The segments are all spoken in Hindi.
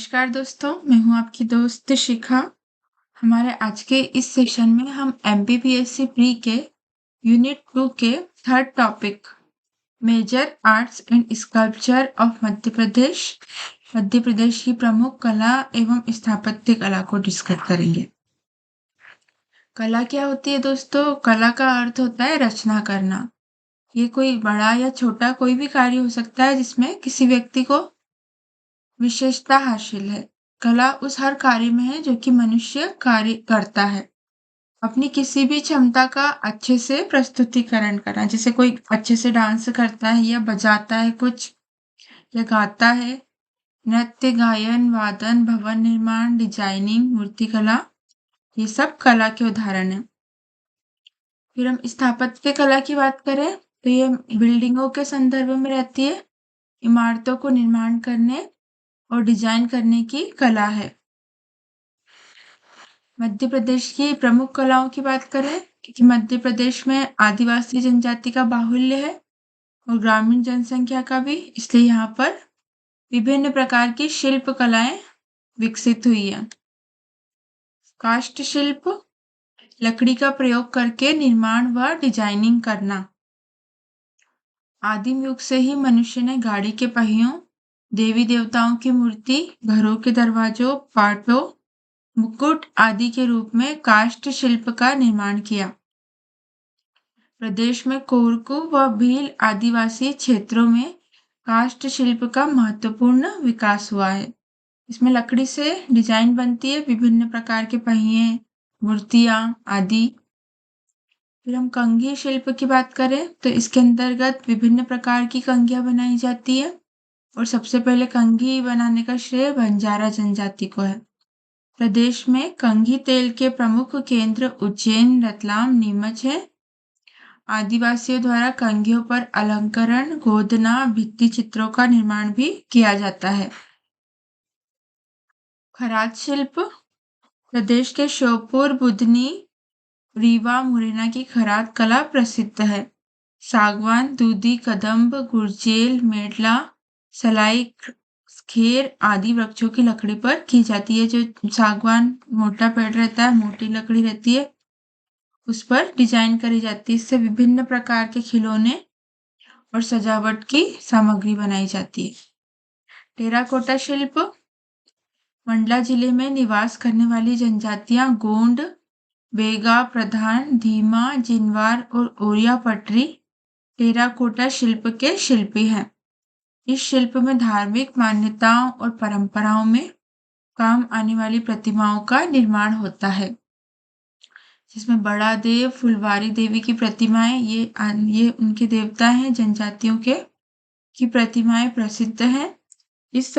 नमस्कार दोस्तों, मैं हूँ आपकी दोस्त शिखा। हमारे आज के इस सेशन में हम एमपीपीएससी प्री के यूनिट 2 के third topic major arts and sculpture of Madhya Pradesh की प्रमुख कला एवं स्थापत्य कला को डिस्कस करेंगे। कला क्या होती है दोस्तों? कला का अर्थ होता है रचना करना। ये कोई बड़ा या छोटा कोई भी कार्य हो सकता है जिसमें किसी व्यक्ति को विशेषता हासिल है। कला उस हर कार्य में है जो कि मनुष्य कार्य करता है। अपनी किसी भी क्षमता का अच्छे से प्रस्तुतिकरण करना, जैसे कोई अच्छे से डांस करता है या बजाता है कुछ या गाता है। नृत्य, गायन, वादन, भवन निर्माण, डिजाइनिंग, मूर्तिकला, ये सब कला के उदाहरण हैं। फिर हम स्थापत्य कला की बात करें तो ये बिल्डिंगों के संदर्भ में रहती है। इमारतों को निर्माण करने और डिजाइन करने की कला है। मध्य प्रदेश की प्रमुख कलाओं की बात करें क्योंकि मध्य प्रदेश में आदिवासी जनजाति का बाहुल्य है और ग्रामीण जनसंख्या का भी, इसलिए यहाँ पर विभिन्न प्रकार की शिल्प कलाएं विकसित हुई है। काष्ठ शिल्प, लकड़ी का प्रयोग करके निर्माण व डिजाइनिंग करना। आदिम युग से ही मनुष्य ने गाड़ी के पहियों, देवी देवताओं की मूर्ति, घरों के दरवाजों, पाटों, मुकुट आदि के रूप में काष्ठ शिल्प का निर्माण किया। प्रदेश में कोरकू व भील आदिवासी क्षेत्रों में काष्ठ शिल्प का महत्वपूर्ण विकास हुआ है। इसमें लकड़ी से डिजाइन बनती है, विभिन्न प्रकार के पहिए, मूर्तियां आदि। फिर हम कंघी शिल्प की बात करें तो इसके अंतर्गत विभिन्न प्रकार की कंघियां बनाई जाती है और सबसे पहले कंघी बनाने का श्रेय बंजारा जनजाति को है। प्रदेश में कंघी तेल के प्रमुख केंद्र उज्जैन, रतलाम, नीमच है। आदिवासियों द्वारा कंघियों पर अलंकरण, गोदना, भित्ति चित्रों का निर्माण भी किया जाता है। खराज शिल्प, प्रदेश के श्योपुर, बुधनी, रीवा, मुरैना की खराद कला प्रसिद्ध है। सागवान, दूधी, कदम्ब, गुर्जेल, मेडला, सलाई, खेर आदि वृक्षों की लकड़ी पर की जाती है। जो सागवान मोटा पेड़ रहता है, मोटी लकड़ी रहती है, उस पर डिजाइन करी जाती है। इससे विभिन्न प्रकार के खिलौने और सजावट की सामग्री बनाई जाती है। टेराकोटा शिल्प, मंडला जिले में निवास करने वाली जनजातियां गोंड, बेगा, प्रधान, धीमा, जिनवार और ओरिया पटरी टेराकोटा शिल्प के शिल्पी हैं। इस शिल्प में धार्मिक मान्यताओं और परंपराओं में काम आने वाली प्रतिमाओं का निर्माण होता है, जिसमें बड़ा देव, फुलवारी देवी की प्रतिमाएं, ये उनके देवता हैं जनजातियों के, की प्रतिमाएं प्रसिद्ध हैं। इस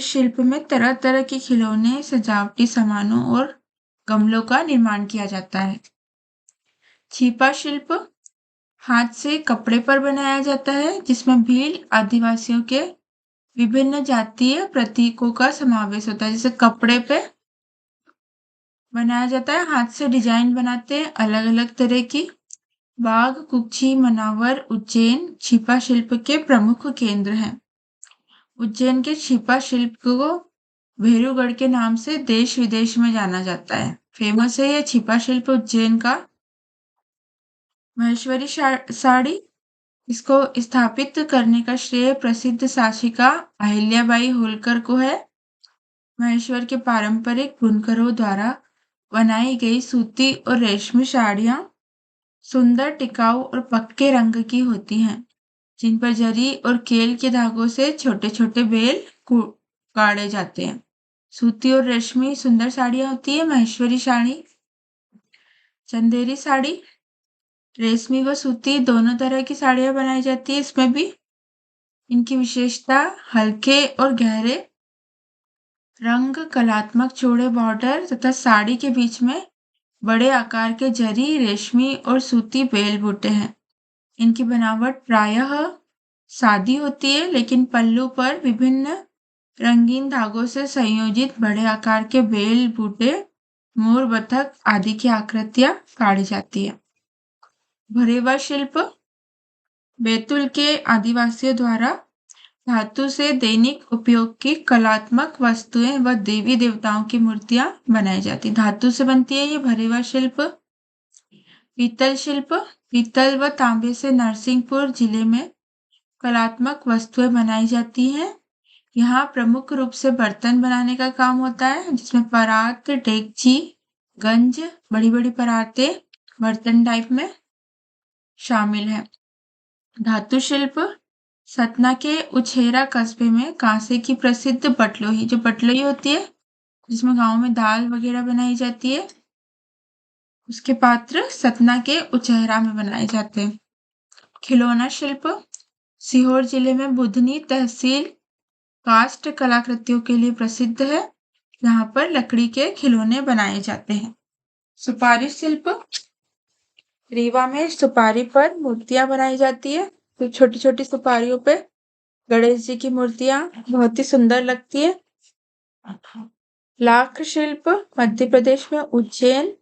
शिल्प में तरह तरह के खिलौने, सजावटी सामानों और गमलों का निर्माण किया जाता है। छिपा शिल्प हाथ से कपड़े पर बनाया जाता है, जिसमें भील आदिवासियों के विभिन्न जातीय प्रतीकों का समावेश होता है। जैसे कपड़े पे बनाया जाता है, हाथ से डिजाइन बनाते हैं अलग अलग तरह की। बाघ, कुक्षी, मनावर, उज्जैन छिपा शिल्प के प्रमुख केंद्र हैं। उज्जैन के छिपा शिल्प को भैरवगढ़ के नाम से देश विदेश में जाना जाता है। फेमस है यह छिपा शिल्प उज्जैन का। महेश्वरी साड़ी, इसको स्थापित करने का श्रेय प्रसिद्ध शासिका अहिल्याबाई होलकर को है। महेश्वर के पारंपरिक बुनकरों द्वारा बनाई गई सूती और रेशमी साड़ियां सुंदर, टिकाऊ और पक्के रंग की होती हैं, जिन पर जरी और केल के धागों से छोटे छोटे बेल गाड़े जाते हैं। सूती और रेशमी सुंदर साड़ियां होती है महेश्वरी साड़ी। चंदेरी साड़ी, रेशमी व सूती दोनों तरह की साड़ियां बनाई जाती है। इसमें भी इनकी विशेषता हल्के और गहरे रंग, कलात्मक चौड़े बॉर्डर तथा साड़ी के बीच में बड़े आकार के जरी, रेशमी और सूती बेल बूटे हैं। इनकी बनावट प्रायः सादी होती है, लेकिन पल्लू पर विभिन्न रंगीन धागों से संयोजित बड़े आकार के बेल बूटे, मोर, बतख आदि की आकृतियां काढ़ी जाती है। भरेवा शिल्प, बैतूल के आदिवासियों द्वारा धातु से दैनिक उपयोग की कलात्मक वस्तुएं व देवी देवताओं की मूर्तियां बनाई जाती। धातु से बनती है ये भरे हुआ शिल्प। पीतल शिल्प, पीतल व तांबे से नरसिंहपुर जिले में कलात्मक वस्तुएं बनाई जाती हैं। यहाँ प्रमुख रूप से बर्तन बनाने का काम होता है, जिसमें परात, डेगची, गंज, बड़ी बड़ी परातें बर्तन टाइप में शामिल है। धातु शिल्प, सतना के उछेरा कस्बे में कांसे की प्रसिद्ध बटलोही, जो बटलोही होती है जिसमें गांव में दाल वगैरह बनाई जाती है, उसके पात्र सतना के उचेहरा में बनाए जाते हैं। खिलौना शिल्प, सीहोर जिले में बुधनी तहसील काष्ठ कलाकृतियों के लिए प्रसिद्ध है। यहाँ पर लकड़ी के खिलौने बनाए जाते हैं। सुपारी शिल्प, रीवा में सुपारी पर मूर्तियां बनाई जाती है। तो छोटी छोटी सुपारियों पे गणेश जी की मूर्तियां बहुत ही सुंदर लगती है। लाख शिल्प, मध्य प्रदेश में उज्जैन,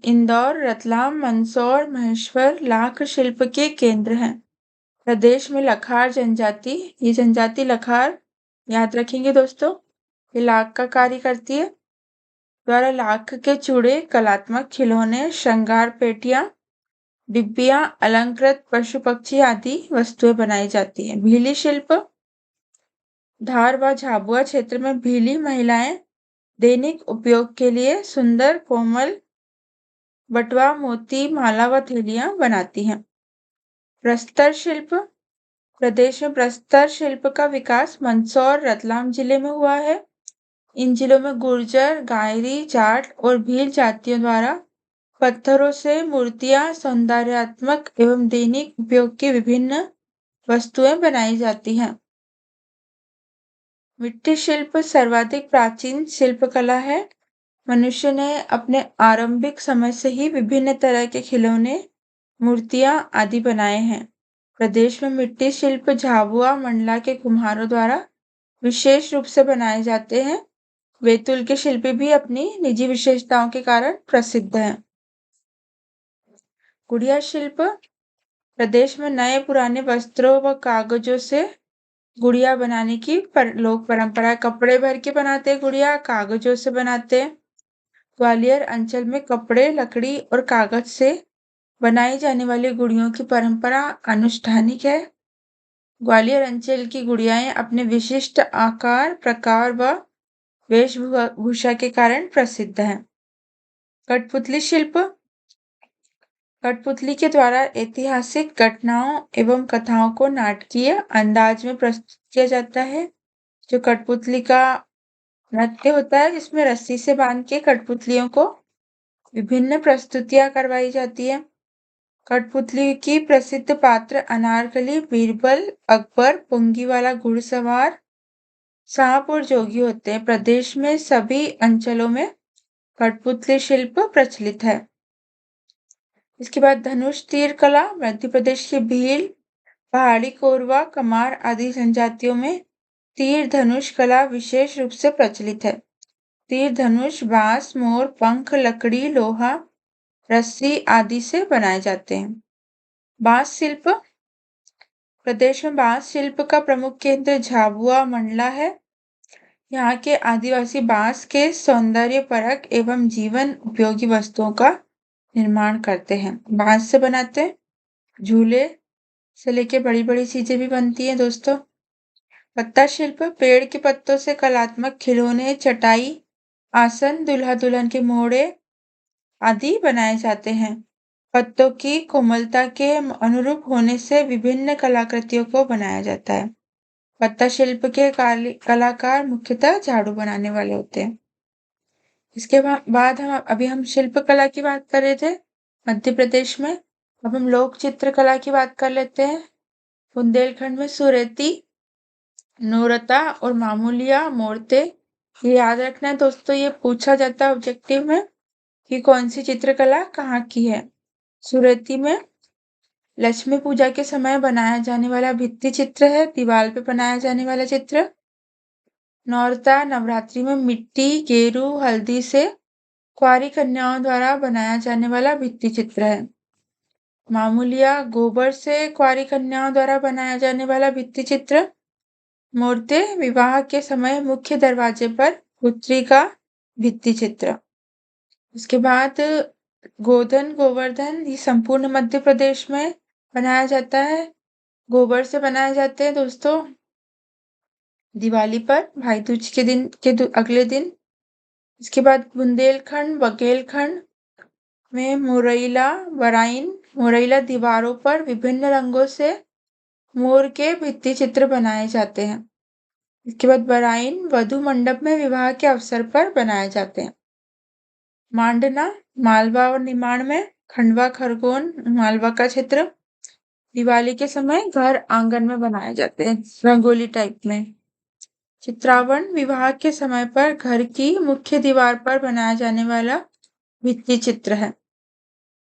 इंदौर, रतलाम, मंदसौर, महेश्वर लाख शिल्प के केंद्र हैं। प्रदेश में लखार जनजाति, ये जनजाति लखार याद रखेंगे दोस्तों, ये लाख का कार्य करती है। द्वारा लाख के चूड़े, कलात्मक खिलौने, श्रृंगार पेटियां, डिब्बियां, अलंकृत पशु पक्षी आदि वस्तुएं बनाई जाती हैं। भीली शिल्प, धार व झाबुआ क्षेत्र में भीली महिलाएं दैनिक उपयोग के लिए सुंदर कोमल बटवा, मोती, माला व थैलियां बनाती हैं। प्रस्तर शिल्प, प्रदेश में प्रस्तर शिल्प का विकास मंदसौर, रतलाम जिले में हुआ है। इन जिलों में गुर्जर, गायरी, जाट और भील जातियों द्वारा पत्थरों से मूर्तियां, सौंदर्यात्मक एवं दैनिक उपयोग की विभिन्न वस्तुएं बनाई जाती हैं। मिट्टी शिल्प सर्वाधिक प्राचीन शिल्पकला है। मनुष्य ने अपने आरंभिक समय से ही विभिन्न तरह के खिलौने, मूर्तियां आदि बनाए हैं। प्रदेश में मिट्टी शिल्प झाबुआ मंडला के कुम्हारों द्वारा विशेष रूप से बनाए जाते हैं। बैतूल के शिल्पी भी अपनी निजी विशेषताओं के कारण प्रसिद्ध हैं। गुड़िया शिल्प, प्रदेश में नए पुराने वस्त्रों व कागजों से गुड़िया बनाने की लोक परंपरा है। कपड़े भर के बनाते हैं गुड़िया, कागजों से बनाते हैं। ग्वालियर अंचल में कपड़े, लकड़ी और कागज से बनाई जाने वाली गुड़ियों की परंपरा अनुष्ठानिक है। ग्वालियर अंचल की गुड़ियाएं अपने विशिष्ट आकार, प्रकार व वेशभूषा के कारण प्रसिद्ध हैं। कठपुतली शिल्प, कठपुतली के द्वारा ऐतिहासिक घटनाओं एवं कथाओं को नाटकीय अंदाज में प्रस्तुत किया जाता है। जो कठपुतली का नृत्य होता है, जिसमें रस्सी से बांध के कठपुतलियों को विभिन्न प्रस्तुतियां करवाई जाती है। कठपुतली की प्रसिद्ध पात्र अनारकली, बीरबल, अकबर, पुंगीवाला घुड़सवार, सांप और जोगी होते हैं। प्रदेश में सभी अंचलों में कठपुतली शिल्प प्रचलित है। इसके बाद धनुष तीर कला, मध्य प्रदेश की भील, पहाड़ी कोरवा, कमार आदि जनजातियों में तीर धनुष कला विशेष रूप से प्रचलित है। तीर धनुष बांस, मोर, पंख, लकड़ी, लोहा, रस्सी आदि से बनाए जाते हैं। बांस शिल्प, प्रदेश में बांस शिल्प का प्रमुख केंद्र झाबुआ मंडला है। यहाँ के आदिवासी बांस के सौंदर्य परक एवं जीवन उपयोगी वस्तुओं का निर्माण करते हैं। बांस से बनाते हैं, झूले से लेके बड़ी बड़ी चीजें भी बनती हैं दोस्तों। पत्ता शिल्प, पेड़ के पत्तों से कलात्मक खिलौने, चटाई, आसन, दूल्हा दुल्हन के मोड़े आदि बनाए जाते हैं। पत्तों की कोमलता के अनुरूप होने से विभिन्न कलाकृतियों को बनाया जाता है। पत्ता शिल्प के कलाकार मुख्यतः झाड़ू बनाने वाले होते हैं। इसके बाद हम शिल्पकला की बात कर रहे थे मध्य प्रदेश में। अब हम लोक चित्रकला की बात कर लेते हैं। बुंदेलखंड में सुरेती, नोरता और मामूलिया मूर्तें, ये याद रखना है दोस्तों, ये पूछा जाता है ऑब्जेक्टिव में कि कौन सी चित्रकला कहाँ की है। सुरेती में लक्ष्मी पूजा के समय बनाया जाने वाला भित्ति चित्र है, दीवार पे बनाया जाने वाला चित्र। नौरता नवरात्रि में मिट्टी, गेरू, हल्दी से कुंवारी कन्याओं द्वारा बनाया जाने वाला भित्ति चित्र है। मामूलिया गोबर से कुंवारी कन्याओं द्वारा बनाया जाने वाला भित्ति चित्र। मूर्ति विवाह के समय मुख्य दरवाजे पर पुत्री का भित्ति चित्र। उसके बाद गोधन गोवर्धन ये संपूर्ण मध्य प्रदेश में बनाया जाता है। गोबर से बनाए जाते हैं दोस्तों। दिवाली पर भाई दूज के दिन के अगले दिन। इसके बाद बुंदेलखंड बघेलखंड में मुरैला दीवारों पर विभिन्न रंगों से मोर के भित्ति चित्र बनाए जाते हैं। इसके बाद बराइन वधु मंडप में विवाह के अवसर पर बनाए जाते हैं। मांडना मालवा और निमाड़ में खंडवा खरगोन मालवा का चित्र दिवाली के समय घर आंगन में बनाए जाते हैं रंगोली टाइप में। चित्रावन विवाह के समय पर घर की मुख्य दीवार पर बनाया जाने वाला भित्ति चित्र है।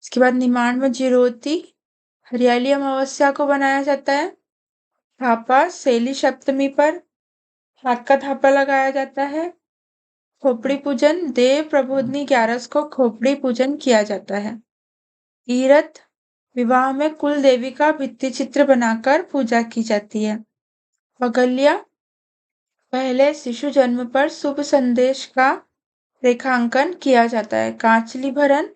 इसके बाद निमाड़ में जिरोती हरियाली अमावस्या को बनाया जाता है। थापा सेली सप्तमी पर हाथ का थापा लगाया जाता है। खोपड़ी पूजन देव प्रबोधनी 11 को खोपड़ी पूजन किया जाता है। ईरत विवाह में कुल देवी का भित्ति चित्र बनाकर पूजा की जाती है। पगलिया पहले शिशु जन्म पर शुभ संदेश का रेखांकन किया जाता है। कांचली भरन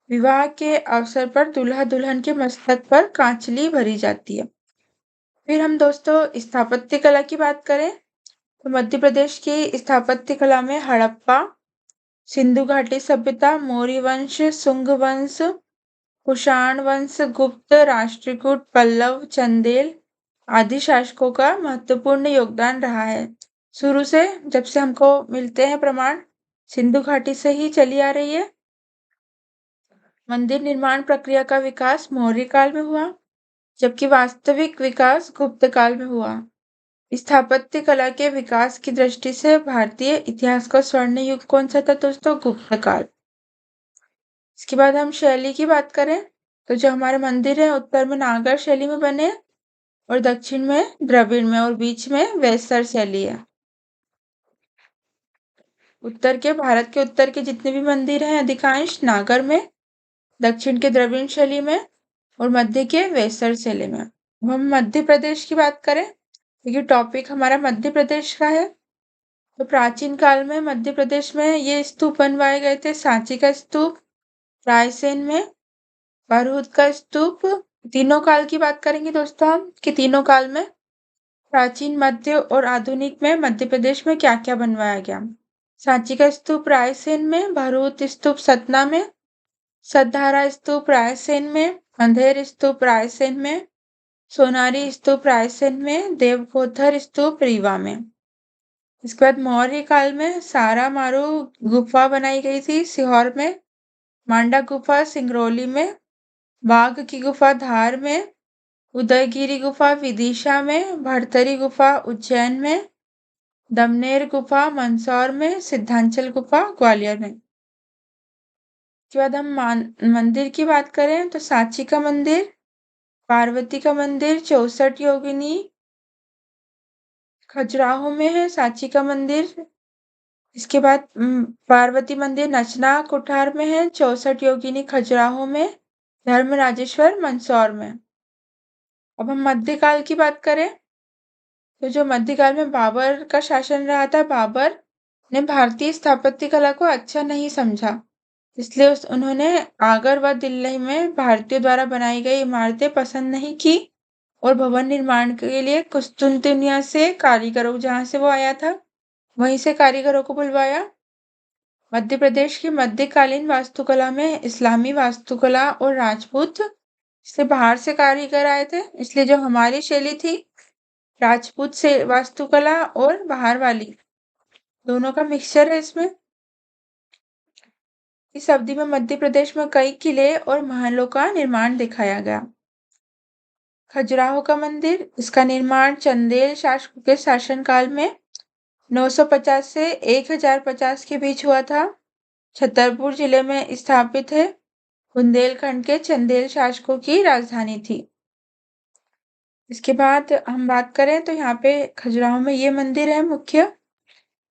विवाह के अवसर पर दूल्हा दुल्हन के मस्तक पर कांचली भरी जाती है। फिर हम दोस्तों स्थापत्य कला की बात करें तो मध्य प्रदेश की स्थापत्य कला में हड़प्पा सिंधु घाटी सभ्यता मौर्य वंश सुंग वंश कुषाण वंश गुप्त राष्ट्रकूट पल्लव चंदेल आदि शासकों का महत्वपूर्ण योगदान रहा है। शुरू से जब से हमको मिलते हैं प्रमाण सिंधु घाटी से ही चली आ रही है। मंदिर निर्माण प्रक्रिया का विकास मौर्य काल में हुआ जबकि वास्तविक विकास गुप्त काल में हुआ। स्थापत्य कला के विकास की दृष्टि से भारतीय इतिहास का स्वर्ण युग कौन सा था दोस्तों? गुप्त काल। इसके बाद हम शैली की बात करें तो जो हमारे मंदिर है उत्तर में नागर शैली में बने और दक्षिण में द्रविड़ में और बीच में वेस्तर शैली है। भारत के उत्तर के जितने भी मंदिर हैं अधिकांश नागर में, दक्षिण के द्रविड़ शैली में और मध्य के वेस्तर शैली में। हम मध्य प्रदेश की बात करें क्योंकि टॉपिक हमारा मध्य प्रदेश का है तो प्राचीन काल में मध्य प्रदेश में ये स्तूप बनवाए गए थे। सांची का स्तूप, रायसेन में बरहुत का स्तूप। तीनों काल की बात करेंगे दोस्तों हम कि तीनों काल में प्राचीन मध्य और आधुनिक में मध्य प्रदेश में क्या क्या बनवाया गया। सांची का स्तूप रायसेन में, बरहुत स्तूप सतना में, सतधारा स्तूप रायसेन में, अंधेर स्तूप रायसेन में, सोनारी स्तूप रायसेन में, देवकोथर स्तूप रीवा में। इसके बाद मौर्य काल में सारा मारू गुफा बनाई गई थी सीहोर में, मांडा गुफा सिंगरौली में, बाघ की गुफा धार में, उदयगिरी गुफा विदिशा में, भरतरी गुफा उज्जैन में, दमनेर गुफा मंदसौर में, सिद्धांचल गुफा ग्वालियर में। इसके बाद हम मंदिर की बात करें तो सांची का मंदिर, पार्वती का मंदिर 64 योगिनी खजुराहो में है सांची का मंदिर। इसके बाद पार्वती मंदिर नचना कुठार में है, 64 योगिनी खजुराहो में, धर्म राजेश्वर मंदसौर में। अब हम मध्यकाल की बात करें तो जो मध्यकाल में बाबर का शासन रहा था, बाबर ने भारतीय स्थापत्य कला को अच्छा नहीं समझा, इसलिए उन्होंने आगर व दिल्ली में भारतीयों द्वारा बनाई गई इमारतें पसंद नहीं की और भवन निर्माण के लिए कुस्तुनतुनिया से कारीगरों, जहां से वो आया था वहीं से कारीगरों को बुलवाया। मध्य प्रदेश की मध्यकालीन वास्तुकला में इस्लामी वास्तुकला और राजपूत से बाहर से कारीगर आए थे, इसलिए जो हमारी शैली थी राजपूत से वास्तुकला और बाहर वाली दोनों का मिक्सचर है इसमें। इस अवधि में मध्य प्रदेश में कई किले और महलों का निर्माण दिखाया गया। खजुराहो का मंदिर, इसका निर्माण चंदेल शासकों के शासनकाल में 950 से 1050 के बीच हुआ था। छतरपुर जिले में स्थापित है। बुंदेलखंड के चंदेल शासकों की राजधानी थी। इसके बाद हम बात करें तो यहाँ पे खजुराहो में ये मंदिर है मुख्य।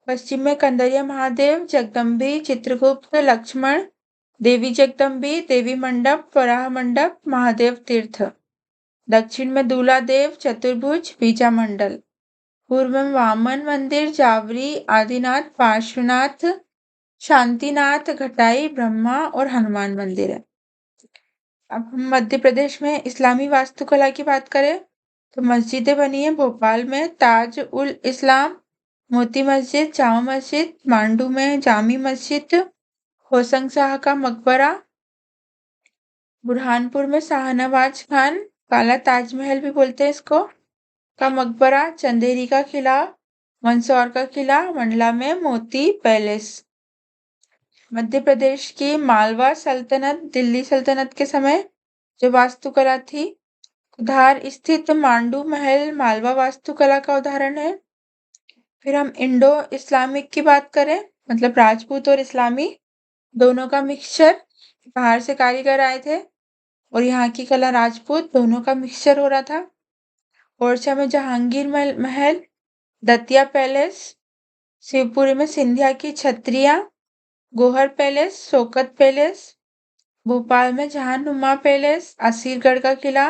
पश्चिम में कंदरिया महादेव, जगदम्बी, चित्रगुप्त, लक्ष्मण, देवी जगदम्बी, देवी मंडप, वराह मंडप, महादेव तीर्थ। दक्षिण में दूल्हा देव, चतुर्भुज, बीजा मंडल। पूर्व में वामन मंदिर, जावरी, आदिनाथ, पार्श्वनाथ, शांतिनाथ, घटाई, ब्रह्मा और हनुमान मंदिर है। अब हम मध्य प्रदेश में इस्लामी वास्तुकला की बात करें तो मस्जिदें बनी है भोपाल में ताज उल इस्लाम मोती मस्जिद, जामा मस्जिद, मांडू में जामी मस्जिद, होसंग शाह का मकबरा, बुरहानपुर में शाहनवाज खान काला ताजमहल भी बोलते हैं इसको का मकबरा, चंदेरी का किला, मंदसौर का किला, मंडला में मोती पैलेस। मध्य प्रदेश की मालवा सल्तनत दिल्ली सल्तनत के समय जो वास्तुकला थी, धार स्थित मांडू महल मालवा वास्तुकला का उदाहरण है। फिर हम इंडो इस्लामिक की बात करें, मतलब राजपूत और इस्लामी दोनों का मिक्सचर। बाहर से कारीगर आए थे और यहाँ की कला राजपूत दोनों का मिक्सचर हो रहा था। ओरछा में जहांगीर महल, दतिया पैलेस, शिवपुरी में सिंधिया की छत्रियां, गोहर पैलेस, शोकत पैलेस, भोपाल में जहांनुमा पैलेस, असीरगढ़ का किला,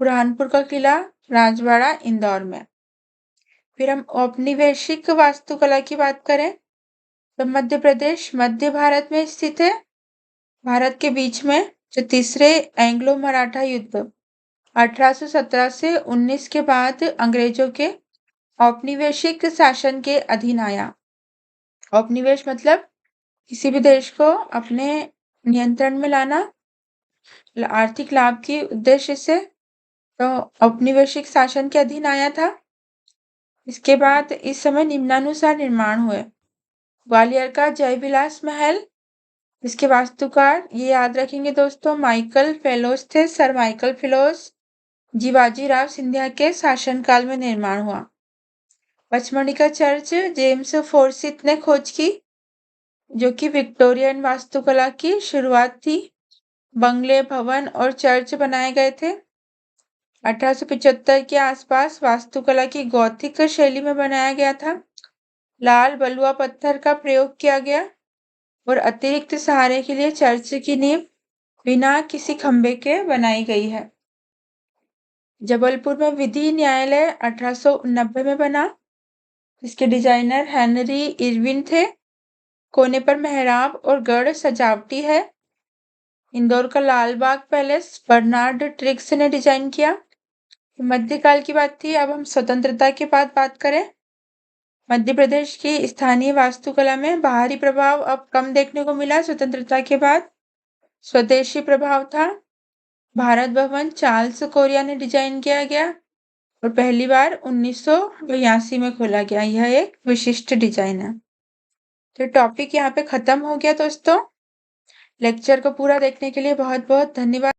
बुरहानपुर का किला, राजवाड़ा इंदौर में। फिर हम औपनिवेशिक वास्तुकला की बात करें तो मध्य प्रदेश मध्य भारत में स्थित है। भारत के बीच में जो तीसरे एंग्लो मराठा युद्ध 1817 से 19 के बाद अंग्रेजों के औपनिवेशिक शासन के अधीन आया। औपनिवेश मतलब किसी भी देश को अपने नियंत्रण में लाना आर्थिक लाभ के उद्देश्य से, तो औपनिवेशिक शासन के अधीन आया था। इसके बाद इस समय निम्नानुसार निर्माण हुए। ग्वालियर का जय विलास महल, इसके वास्तुकार ये याद रखेंगे दोस्तों माइकल फेलोज थे, sir Michael fellows. Jiwaji Rao Scindia के शासनकाल में निर्माण हुआ। पचमढ़ी चर्च जेम्स फोर्सिथ ने खोज की, जो कि विक्टोरियन वास्तुकला की शुरुआत थी। बंगले, भवन और चर्च बनाए गए थे। 1875 के आसपास वास्तुकला की गौथिक शैली में बनाया गया था। लाल बलुआ पत्थर का प्रयोग किया गया और अतिरिक्त सहारे के लिए चर्च की नींव बिना किसी खंबे के बनाई गई है। जबलपुर में विधि न्यायालय 1890 में बना। इसके डिजाइनर हेनरी इरविन थे। कोने पर मेहराब और गढ़ सजावटी है। इंदौर का लाल बाग पैलेस बर्नार्ड ट्रिक्स ने डिजाइन किया। मध्यकाल की बात थी। अब हम स्वतंत्रता के बाद बात करें। मध्य प्रदेश की स्थानीय वास्तुकला में बाहरी प्रभाव अब कम देखने को मिला। स्वतंत्रता के बाद स्वदेशी प्रभाव था। भारत भवन चार्ल्स कोरिया ने डिजाइन किया गया और पहली बार 1982 में खोला गया। यह एक विशिष्ट डिजाइन है। तो टॉपिक यहाँ पे खत्म हो गया दोस्तों। लेक्चर को पूरा देखने के लिए बहुत बहुत धन्यवाद।